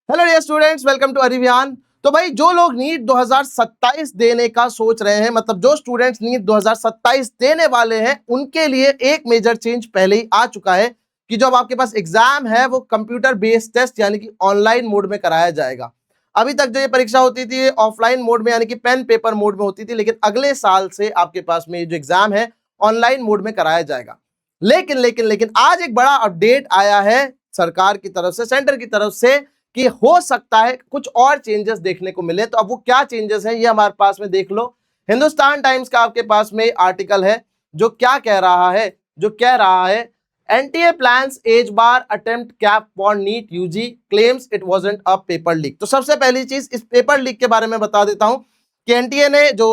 Hello dear students, welcome to अरिवियान। तो भाई जो लोग नीट 2027 देने का सोच रहे हैं, मतलब जो स्टूडेंट्स नीट 2027 देने वाले हैं, उनके लिए एक मेजर चेंज पहले ही आ चुका है कि जो आपके पास एग्जाम है वो कंप्यूटर बेस्ड टेस्ट यानी कि ऑनलाइन मोड में कराया जाएगा। अभी तक जो ये परीक्षा होती थी ऑफलाइन मोड में यानी कि पेन पेपर मोड में होती थी, लेकिन अगले साल से आपके पास में जो एग्जाम है ऑनलाइन मोड में कराया जाएगा। लेकिन लेकिन लेकिन आज एक बड़ा अपडेट आया है सरकार की तरफ से, सेंटर की तरफ से, कि हो सकता है कुछ और चेंजेस देखने को मिले। तो अब वो क्या चेंजेस हैं ये हमारे पास में देख लो। हिंदुस्तान टाइम्स का आपके पास में आर्टिकल है जो क्या कह रहा है, NTA plans age bar attempt cap for NEET UG, claims it wasn't a paper leak. तो सबसे पहली चीज इस पेपर लीक के बारे में बता देता हूं कि एनटीए ने जो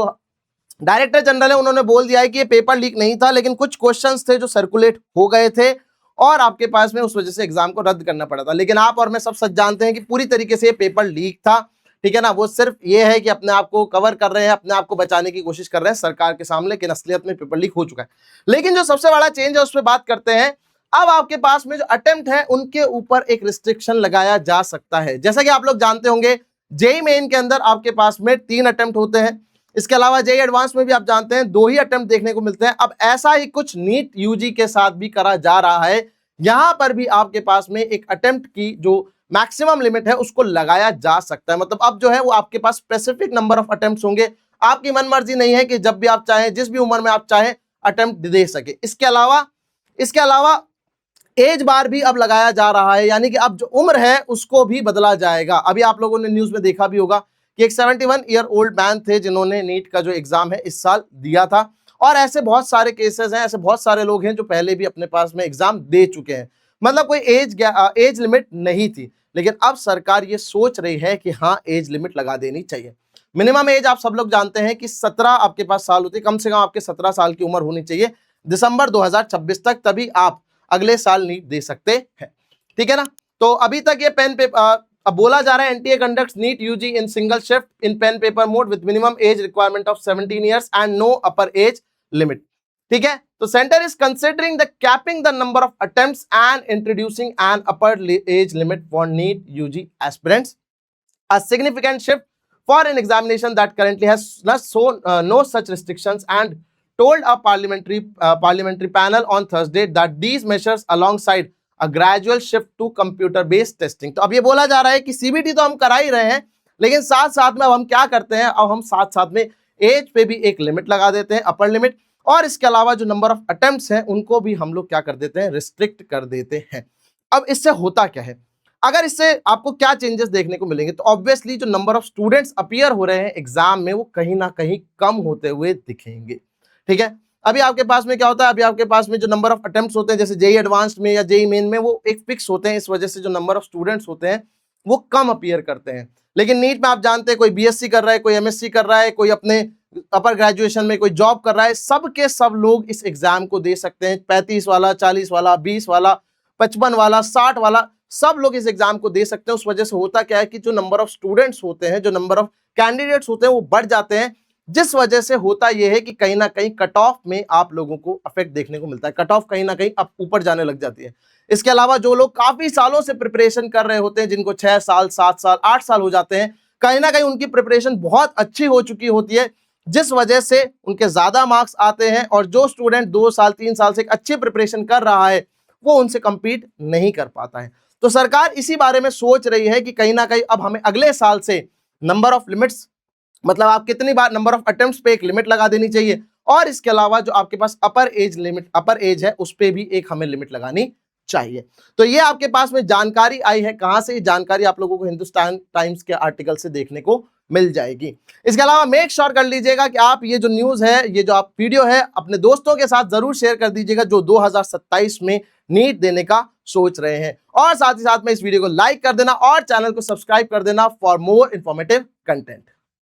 डायरेक्टर जनरल है उन्होंने बोल दिया है कि ये पेपर लीक नहीं था, लेकिन कुछ क्वेश्चंस थे जो सर्कुलेट हो गए थे और आपके पास में उस वजह से एग्जाम को रद्द करना पड़ा था। लेकिन आप और मैं सब सच जानते हैं कि पूरी तरीके से ये पेपर लीक था, ठीक है ना। वो सिर्फ ये है कि अपने आप को कवर कर रहे हैं, अपने आप को बचाने की कोशिश कर रहे हैं सरकार के सामने, लेकिन असलियत में पेपर लीक हो चुका है। लेकिन जो सबसे बड़ा चेंज है उस पर बात करते हैं। अब आपके पास में जो अटेम्प्ट है उनके ऊपर एक रिस्ट्रिक्शन लगाया जा सकता है। जैसा कि आप लोग जानते होंगे जेईई मेन के अंदर आपके पास में 3 अटेम्प्ट होते हैं। इसके अलावा जेईई एडवांस में भी आप जानते हैं 2 ही अटेम्प्ट देखने को मिलते हैं। अब ऐसा ही कुछ नीट यूजी के साथ भी करा जा रहा है। यहां पर भी आपके पास में एक अटेम्प्ट की जो मैक्सिमम लिमिट है उसको लगाया जा सकता है। मतलब अब जो है वो आपके पास स्पेसिफिक नंबर ऑफ अटेम्प्ट्स होंगे। आपकी मनमर्जी नहीं है कि जब भी आप चाहें, जिस भी उम्र में आप चाहें अटेम्प्ट दे सके। इसके अलावा एज बार भी अब लगाया जा रहा है, यानी कि अब जो उम्र है उसको भी बदला जाएगा। अभी आप लोगों ने न्यूज में देखा भी होगा कि एक 71 ईयर ओल्ड मैन थे जिन्होंने नीट का जो एग्जाम है इस साल दिया था। और ऐसे बहुत सारे केसेस हैं, ऐसे बहुत सारे लोग हैं जो पहले भी अपने पास में एग्जाम दे चुके हैं। मतलब कोई एज लिमिट नहीं थी, लेकिन अब सरकार ये सोच रही है कि हाँ एज लिमिट लगा देनी चाहिए। मिनिमम एज आप सब लोग जानते हैं कि 17 आपके पास साल होती है, कम से कम आपके 17 साल की उम्र होनी चाहिए दिसंबर 2026 तक, तभी आप अगले साल नीट दे सकते हैं, ठीक है ना। तो अभी तक ये पेन पेपर अब बोला जा रहा है NTA conducts NEET UG in single shift in pen paper mode with minimum age requirement of 17 years and no upper age limit, ठीक है। तो centre is considering the capping the number of attempts and introducing an upper age limit for NEET UG aspirants, a significant shift for an examination that currently has no such restrictions, and told a parliamentary panel on Thursday that these measures alongside a gradual shift to computer based testing। तो अब ये बोला जा रहा है कि CBT तो हम करा ही रहे हैं, लेकिन साथ साथ में अब हम क्या करते हैं, अब हम साथ साथ में एज पे भी एक लिमिट लगा देते हैं, अपर लिमिट, और इसके अलावा जो नंबर ऑफ अटेम्प्ट्स हैं उनको भी हम लोग क्या कर देते हैं, रिस्ट्रिक्ट कर देते हैं। अब इससे होता क्या है, अगर इससे आपको क्या चेंजेस देखने को मिलेंगे, तो ऑब्वियसली जो नंबर ऑफ स्टूडेंट्स अपीयर हो रहे हैं एग्जाम में वो कहीं ना कहीं कम होते हुए दिखेंगे, ठीक है। अभी आपके पास में क्या होता है, अभी आपके पास में जो नंबर ऑफ अटेम्प्ट्स होते हैं जैसे जेईई एडवांस्ड में या जेईई मेन में वो एक फिक्स होते हैं, इस वजह से जो नंबर ऑफ स्टूडेंट्स होते हैं वो कम अपीयर करते हैं। लेकिन नीट में आप जानते हैं कोई बीएससी कर रहा है, कोई एमएससी कर रहा है, कोई अपने अपर ग्रेजुएशन में कोई जॉब कर रहा है, सब के सब लोग इस एग्जाम को दे सकते हैं। 35 वाला, 40 वाला, 20 वाला, 55 वाला, 60 वाला, सब लोग इस एग्जाम को दे सकते हैं। उस वजह से होता क्या है कि जो नंबर ऑफ स्टूडेंट्स होते हैं, जो नंबर ऑफ कैंडिडेट्स होते हैं वो बढ़ जाते हैं, जिस वजह से होता यह है कि कहीं ना कहीं कट ऑफ में आप लोगों को इफेक्ट देखने को मिलता है। कट ऑफ कहीं ना कहीं अब ऊपर जाने लग जाती है। इसके अलावा जो लोग काफी सालों से प्रिपरेशन कर रहे होते हैं, जिनको 6 साल, 7 साल, 8 साल हो जाते हैं, कहीं ना कहीं उनकी प्रिपरेशन बहुत अच्छी हो चुकी होती है, जिस वजह से उनके ज्यादा मार्क्स आते हैं। और जो स्टूडेंट 2 साल, 3 साल से एक अच्छी प्रिपरेशन कर रहा है वो उनसे कंपीट नहीं कर पाता है। तो सरकार इसी बारे में सोच रही है कि कहीं ना कहीं अब हमें अगले साल से नंबर ऑफ लिमिट्स, मतलब आप कितनी बार नंबर ऑफ अटेम्प्ट्स पे एक लिमिट लगा देनी चाहिए, और इसके अलावा जो आपके पास अपर एज है उस पे भी एक हमें लिमिट लगानी चाहिए। तो ये आपके पास में जानकारी आई है। कहां से? ये जानकारी आप लोगों को हिंदुस्तान टाइम्स के आर्टिकल से देखने को मिल जाएगी। इसके अलावा मेक श्योर कर लीजिएगा कि आप ये जो न्यूज है, ये जो आप वीडियो है, अपने दोस्तों के साथ जरूर शेयर कर दीजिएगा जो 2027 में नीट देने का सोच रहे हैं। और साथ ही साथ में इस वीडियो को लाइक कर देना और चैनल को सब्सक्राइब कर देना फॉर मोर इंफॉर्मेटिव कंटेंट।